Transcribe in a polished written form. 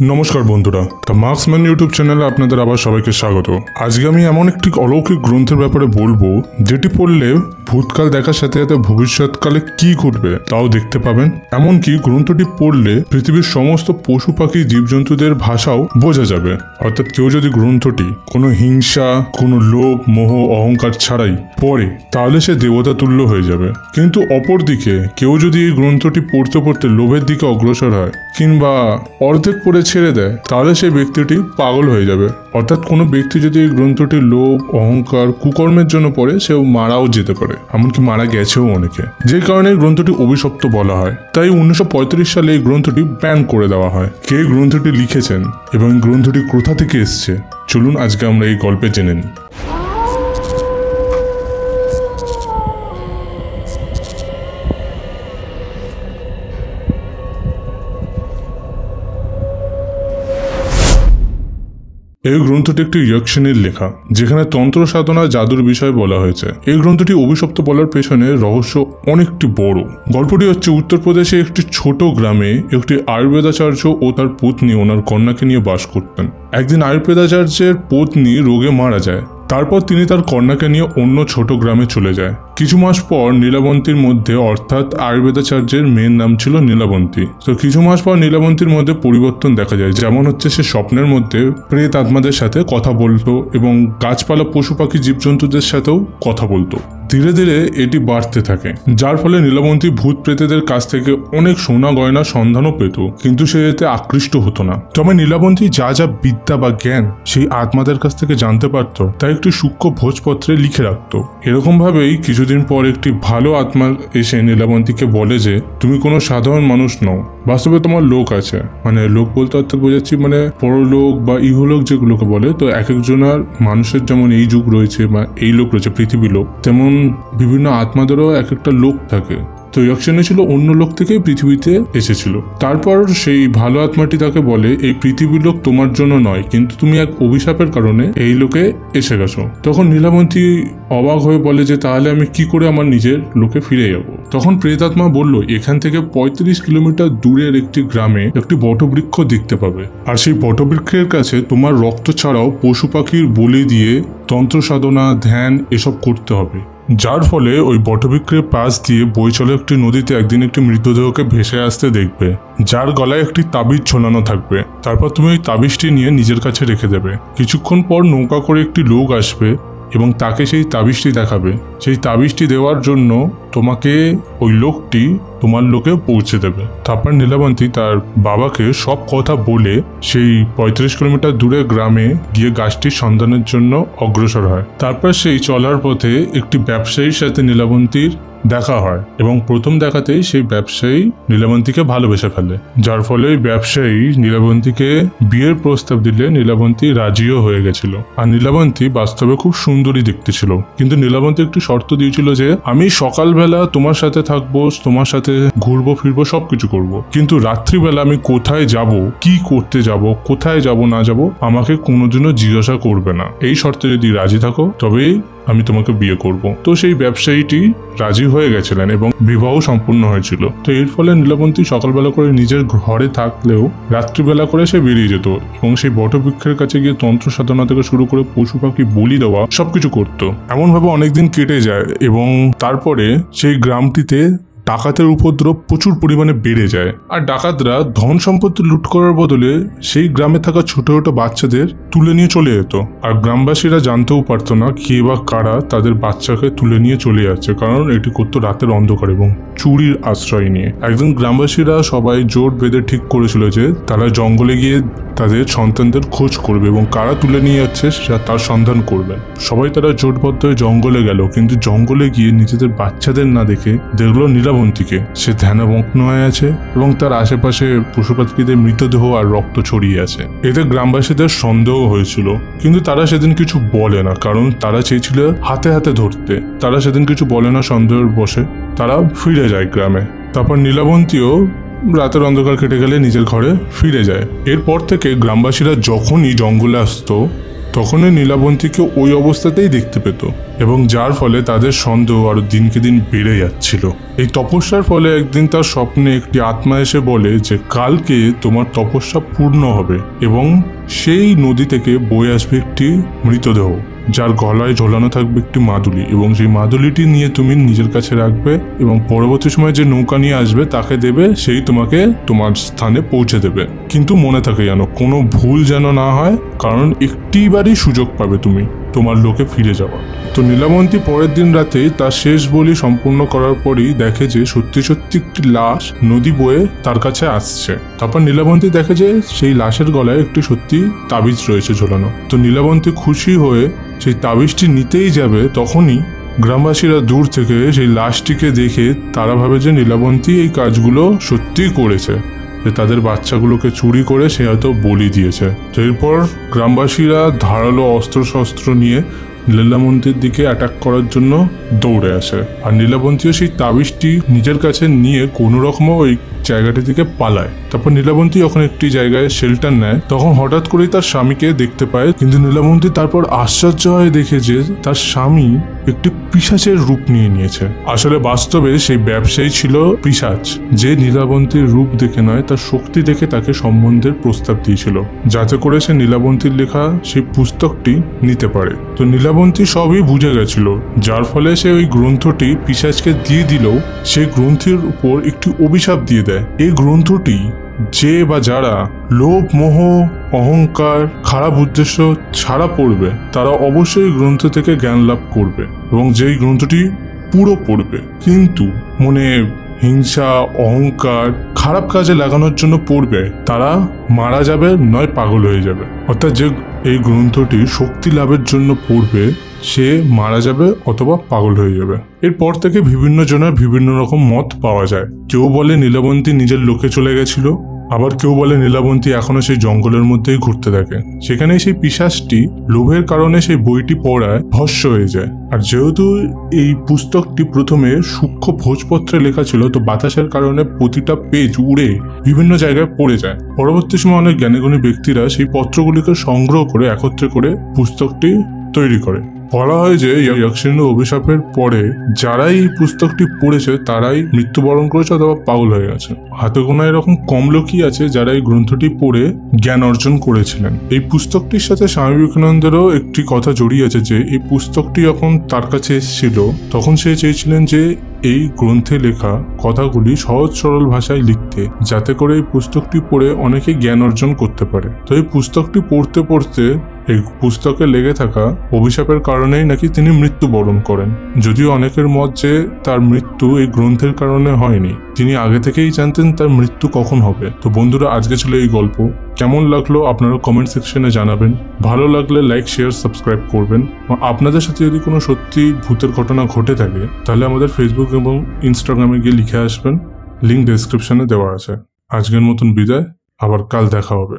নমস্কার বন্ধুরা, the marksman YouTube চ্যানেলে আপনাদের আবার সবাইকে স্বাগত। আজকে আমি এমন একটি অলৌকিক গ্রন্থের ব্যাপারে বলবো যেটি পড়লে ভূতকাল দেখার সাথে সাথে ভবিষ্যৎকালে কি ঘটবে তাও দেখতে পাবেন। এমনকি গ্রন্থটি পড়লে পৃথিবীর সমস্ত পশু পাখি জীবজন্তুদের ভাষাও বোঝা যাবে। অর্থাৎ কেউ যদি গ্রন্থটি কোনো হিংসা, কোনো লোভ, মোহ, অহংকার ছাড়াই পড়ে তাহলে সে দেবতা তুল্য হয়ে যাবে। কিন্তু অপরদিকে কেউ যদি এই গ্রন্থটি পড়তে পড়তে লোভের দিকে অগ্রসর হয় কিংবা অর্ধেক পড়ে ছেড়ে দেয় তাহলে সেই ব্যক্তিটি পাগল হয়ে যাবে। অর্থাৎ কোনো ব্যক্তি যদি এই গ্রন্থটি লোভ, অহংকার, কুকর্মের জন্য পড়ে সেও মারাও যেতে পারে, এমনকি মারা গেছেও অনেকে, যে কারণে এই গ্রন্থটি অভিশপ্ত বলা হয়। তাই 1935 সালে এই গ্রন্থটি ব্যান করে দেওয়া হয়। কে গ্রন্থটি লিখেছেন এবং গ্রন্থটি কোথা থেকে এসছে চলুন আজকে আমরা এই গল্পে জেনে নিই। এই গ্রন্থটি একটি ইয়ক্ষিণীর লেখা, যেখানে তন্ত্র সাধনা, জাদুর বিষয়ে বলা হয়েছে। এই গ্রন্থটি অভিশপ্ত বলার পেছনে রহস্য অনেকটি বড়। গল্পটি হচ্ছে উত্তরপ্রদেশে একটি ছোট গ্রামে একটি আয়ুর্বেদাচার্য ও তার পত্নী ওনার কন্যাকে নিয়ে বাস করতেন। একদিন আয়ুর্বেদাচার্যের পত্নী রোগে মারা যায়। তারপর তিনি তার কন্যাকে নিয়ে অন্য ছোট গ্রামে চলে যায়। কিছু মাস পর নীলাবন্তীর মধ্যে, অর্থাৎ আয়ুর্বেদাচার্যের মেয়ের নাম ছিল নীলাবন্তী, তো কিছু মাস পর নীলাবন্তীর মধ্যে পরিবর্তন দেখা যায়। যেমন হচ্ছে সে স্বপ্নের মধ্যে প্রেত আত্মাদের সাথে কথা বলতো এবং গাছপালা, পশু পাখি, জীবজন্তুদের সাথেও কথা বলতো। ধীরে ধীরে এটি বাড়তে থাকে, যার ফলে নীলাবন্তী ভূত প্রেতেদের কাছ থেকে অনেক সোনা গয়না সন্ধানও পেত, কিন্তু সে এতে আকৃষ্ট হতো না। তবে নীলাবন্তী যা যা বিদ্যা বা জ্ঞান সেই আত্মাদের কাছ থেকে জানতে পারত তা একটি সূক্ষ্ম ভোজপত্রে লিখে রাখত। এরকম ভাবেই কিছুদিন পর একটি ভালো আত্মা এসে নীলাবন্তীকে বলে যে তুমি কোনো সাধারণ মানুষ নও, বাস্তবে তোমার লোক আছে। মানে লোক বলতে অর্থাৎ বোঝাচ্ছি মানে পরলোক বা ইহলোক যেগুলোকে বলে। তো এক একজনের মানুষের যেমন এই যুগ রয়েছে বা এই লোক রয়েছে পৃথিবী লোক, তেমন বিভিন্ন আত্মাদেরও এক একটা লোক থাকে। তো ইয়ক্ষিণী ছিল অন্য লোক থেকে পৃথিবীতে এসেছিল। তারপর সেই ভালো আত্মাটি তাকে বলে এই পৃথিবীর লোক তোমার জন্য নয়, কিন্তু তুমি এক অভিশাপের কারণে এই লোকে এসে গেছো। তখন নীলাবন্তী অবাক হয়ে বলে যে তাহলে আমি কি করে আমার নিজের লোকে ফিরে যাব। তখন প্রেতাত্মা বলল এখান থেকে 35 কিলোমিটার দূরের একটি গ্রামে একটি বটবৃক্ষ দেখতে পাবে, আর সেই বটবৃক্ষের কাছে তোমার রক্ত ছাড়াও পশু পাখির বলি দিয়ে তন্ত্র সাধনা, ধ্যান এসব করতে হবে। যার ফলে ওই বটবৃক্ষের পাশ দিয়ে বয়ে চলে একটি নদীতে একদিন একটি মৃতদেহকে ভেসে আসতে দেখবে, যার গলায় একটি তাবিজ ঝোলানো থাকবে। তারপর তুমি ওই তাবিজটি নিয়ে নিজের কাছে রেখে দেবে। কিছুক্ষণ পর নৌকা করে একটি লোক আসবে এবং তাকে সেই তাবিজটি দেখাবে। সেই তাবিজটি দেওয়ার জন্য তোমাকে ওই লোকটি তোমার লোকে পৌঁছে দেবে। তারপর নীলাবন্তী তার বাবাকে সব কথা বলে সেই 35 কিলোমিটার দূরে গ্রামে গিয়ে গাছটির সন্ধানের জন্য অগ্রসর হয়। তারপর সেই চলার পথে একটি ব্যবসায়ীর সাথে নীলাবন্তীর দেখা হয় এবং প্রথম দেখাতেই সেই ব্যবসায়ী নীলাবন্তীকে ভালোবেসে ফেলে, যার ফলে ব্যবসায়ী নীলাবন্তীকে বিয়ের প্রস্তাব দিলে নীলাবন্তী রাজিও হয়ে গেছিল। আর নীলাবন্তী বাস্তবে খুব সুন্দরী দেখতে ছিল, কিন্তু নীলাবন্তী একটি শর্ত দিয়েছিল যে আমি সকালবেলা তোমার সাথে থাকবো, তোমার সাথে ঘুরবো ফিরবো, সবকিছু করব, কিন্তু রাত্রিবেলা আমি কোথায় যাব, কি করতে যাব, কোথায় যাব না যাব আমাকে কোনোদিনও জিজ্ঞাসা করবে না। এই শর্তে যদি রাজি থাকো তবেই আমি তোমাকে বিয়ে করব। তো সেই ব্যবসায়ীটি রাজি হয়ে গেছিলেন এবং বিবাহ সম্পূর্ণ হয়েছিল। তো এর ফলে নীলাবন্তী সকালবেলা করে নিজের ঘরে থাকলেও রাত্রিবেলা করে সে বেরিয়ে যেত এবং সেই বটবৃক্ষের কাছে গিয়ে তন্ত্র সাধনা থেকে শুরু করে পশু পাখি বলি দেওয়া সবকিছু করতো। এমনভাবে অনেকদিন কেটে যায় এবং তারপরে সেই গ্রামটিতে ডাকাতের উপদ্রব প্রচুর পরিমাণে বেড়ে যায়। আর ডাকাতরা ধন সম্পত্তি লুট করার বদলে সেই গ্রামে থাকা ছোট ছোট বাচ্চাদের তুলে নিয়ে চলে যেত। আর গ্রামবাসীরা জানতেও পারতো না কে বা কারা তাদের বাচ্চাকে তুলে নিয়ে চলে যাচ্ছে, কারণ এটি করতো রাতের অন্ধকার এবং চুরির আশ্রয় নিয়ে। একদিন গ্রামবাসীরা সবাই জোট বেঁধে ঠিক করেছিল যে তারা জঙ্গলে গিয়ে তাদের সন্তানদের খোঁজ করবে এবং কারা তুলে নিয়ে যাচ্ছে তার সন্ধান করবেন। সবাই তারা জোটবদ্ধ হয়ে জঙ্গলে গেল, কিন্তু জঙ্গলে গিয়ে নিজেদের বাচ্চাদের না দেখে দেখলো নীলাবন্তীকে। সে ধ্যানমগ্ন হয়ে আছে এবং তার আশেপাশে পশু পাখিদের মৃতদেহ আর রক্ত ছড়িয়ে আছে। এতে গ্রামবাসীদের সন্দেহ হয়েছিল, কিন্তু তারা সেদিন কিছু বলে না, কারণ তারা চেয়েছিল হাতে হাতে ধরতে। তারা সেদিন কিছু বলে না সন্দেহের বশে, তারা ফিরে যায় গ্রামে। তারপর নীলাবন্তীও রাতের অন্ধকার কেটে গেলে নিজের ঘরে ফিরে যায়। এরপর থেকে গ্রামবাসীরা যখনই জঙ্গলে আসতো তখনই নীলাবন্তীকে ওই অবস্থাতেই দেখতে পেত এবং যার ফলে তাদের সন্দেহ আরো দিনকে দিন বেড়ে যাচ্ছিল। এই তপস্যার ফলে একদিন তার স্বপ্নে একটি আত্মা এসে বলে যে কালকে তোমার তপস্যা পূর্ণ হবে এবং সেই নদী থেকে বয়ে আসবে একটি মৃতদেহ, যার গলায় ঝোলানো থাকবে একটি মাদুলি, এবং সেই মাদুলিটি নিয়ে তুমি নিজের কাছে রাখবে এবং পরবর্তী সময় যে নৌকা নিয়ে আসবে তাকে দেবে, সেই তোমাকে তোমার স্থানে পৌঁছে দেবে। কিন্তু মনে থাকে যেন কোনো ভুল যেন না হয়, কারণ একটিবারই সুযোগ পাবে তুমি তোমার লোকে ফিরে যাওয়া। তো নীলাবন্তী পরের দিন রাতে তার শেষ বলি সম্পূর্ণ করার পরই দেখে যে সত্যি সত্যি একটি লাশ নদী বয়ে তার কাছে আসছে। তারপর নীলাবন্তী দেখে যে সেই লাশের গলায় একটি সত্যি তাবিজ রয়েছে ঝোলানো। তো নীলাবন্তী খুশি হয়ে সেই তাবিজটি নিতেই যাবে, তখনই গ্রামবাসীরা দূর থেকে সেই লাশটিকে দেখে তারা ভাবে যে নীলাবন্তী এই কাজগুলো সত্যিই করেছে, যে তাদের বাচ্চাগুলোকে চুরি করে সে হয়তো বলি দিয়েছে। তো এরপর গ্রামবাসীরা ধারালো অস্ত্রশস্ত্র নিয়ে নীলাবন্তীর দিকে অ্যাটাক করার জন্য দৌড়ে আসে, আর নীলাবন্তীও সেই তাবিজটি নিজের কাছে নিয়ে কোনো রকমও ওই জায়গাটি থেকে পালায়। তারপর নীলাবন্তী যখন একটি জায়গায় শেল্টার নেয়, তখন হঠাৎ করেই তার স্বামীকে দেখতে পায়, কিন্তু নীলাবন্তী তারপর আশ্চর্য হয়ে দেখে যে তার স্বামী একটি পিশাচের রূপ নিয়ে নিয়েছে। আসলে বাস্তবে সেই ব্যবসায়ী ছিল পিশাচ, যে নীলাবন্তীর রূপ দেখে নয় তার শক্তি দেখে তাকে সম্বন্ধের প্রস্তাব দিয়েছিল, যাতে করে সে নীলাবন্তীর লেখা সেই পুস্তকটি নিতে পারে। তো নীলাবন্তী সবই বুঝে গেছিল, যার ফলে সে ওই গ্রন্থটি পিশাচকে দিয়ে দিলেও সেই গ্রন্থের উপর একটি অভিশাপ দিয়ে দেয়। এই গ্রন্থটি যে বা যারা লোভ, মোহ, অহংকার, খারাপ উদ্দেশ্য ছাড়া পড়বে তারা অবশ্যই গ্রন্থ থেকে জ্ঞান লাভ করবে, এবং যেই গ্রন্থটি পুরো পড়বে কিন্তু মনে হিংসা, অহংকার, খারাপ কাজে লাগানোর জন্য পড়বে, তারা মারা যাবে নয় পাগল হয়ে যাবে। অর্থাৎ যে এই গ্রন্থটি শক্তি লাভের জন্য পড়বে সে মারা যাবে অথবা পাগল হয়ে যাবে। এরপর থেকে বিভিন্ন জনের বিভিন্ন রকম মত পাওয়া যায়। কেউ বলে নীলাবন্তী নিজের লোকে চলে গেছিল, আবার কেউ বলে নীলাবন্তী এখনো সেই জঙ্গলের মধ্যেই ঘুরতে থাকে। সেখানে সেই পিশাচটি লোভের কারণে সেই বইটি পড়ায় ভস্ম হয়ে যায়। আর যেহেতু এই পুস্তকটি প্রথমে সূক্ষ্ম ভোজপত্রে লেখা ছিল, তো বাতাসের কারণে প্রতিটা পেজ উড়ে বিভিন্ন জায়গায় পড়ে যায়। পরবর্তী সময় অনেক জ্ঞানীগুণী ব্যক্তিরা সেই পত্রগুলিকে সংগ্রহ করে একত্রে করে পুস্তকটি তৈরি করে। বলা হয় যে যক্ষিণীর অভিশাপের পরে যারাই এই পুস্তকটি পড়েছে তারাই মৃত্যুবরণ করেছে অথবা পাগল হয়ে গেছে। হাতে গোনা এরকম কম লোকই আছে যারা এই গ্রন্থটি পড়ে জ্ঞান অর্জন করেছিলেন। এই পুস্তকটির সাথে স্বামী বিবেকানন্দেরও একটি কথা জড়িয়ে আছে, যে এই পুস্তকটি যখন তার কাছে এসেছিল তখন সে চেয়েছিলেন যে এই গ্রন্থে লেখা কথাগুলি সহজ সরল ভাষায় লিখতে, যাতে করে এই পুস্তকটি পড়ে অনেকে জ্ঞান অর্জন করতে পারে। তো এই পুস্তকটি পড়তে পড়তে এই পুস্তকে লেগে থাকা অভিশাপের কারণেই নাকি তিনি মৃত্যুবরণ করেন। যদিও অনেকের মত যে তার মৃত্যু এই গ্রন্থের কারণে হয়নি, তিনি আগে থেকেই জানতেন তার মৃত্যু কখন হবে। তো বন্ধুরা, আজকে ছিল এই গল্প। কেমন লাগলো আপনারা কমেন্ট সেকশনে জানাবেন। ভালো লাগলে লাইক, শেয়ার, সাবস্ক্রাইব করবেন। আপনাদের সাথে যদি কোনো সত্যি ভূতের ঘটনা ঘটে থাকে তাহলে আমাদের ফেসবুক এবং ইনস্টাগ্রামে গিয়ে লিখে আসবেন, লিঙ্ক ডেসক্রিপশনে দেওয়া আছে। আজকের মতন বিদায়, আবার কাল দেখা হবে।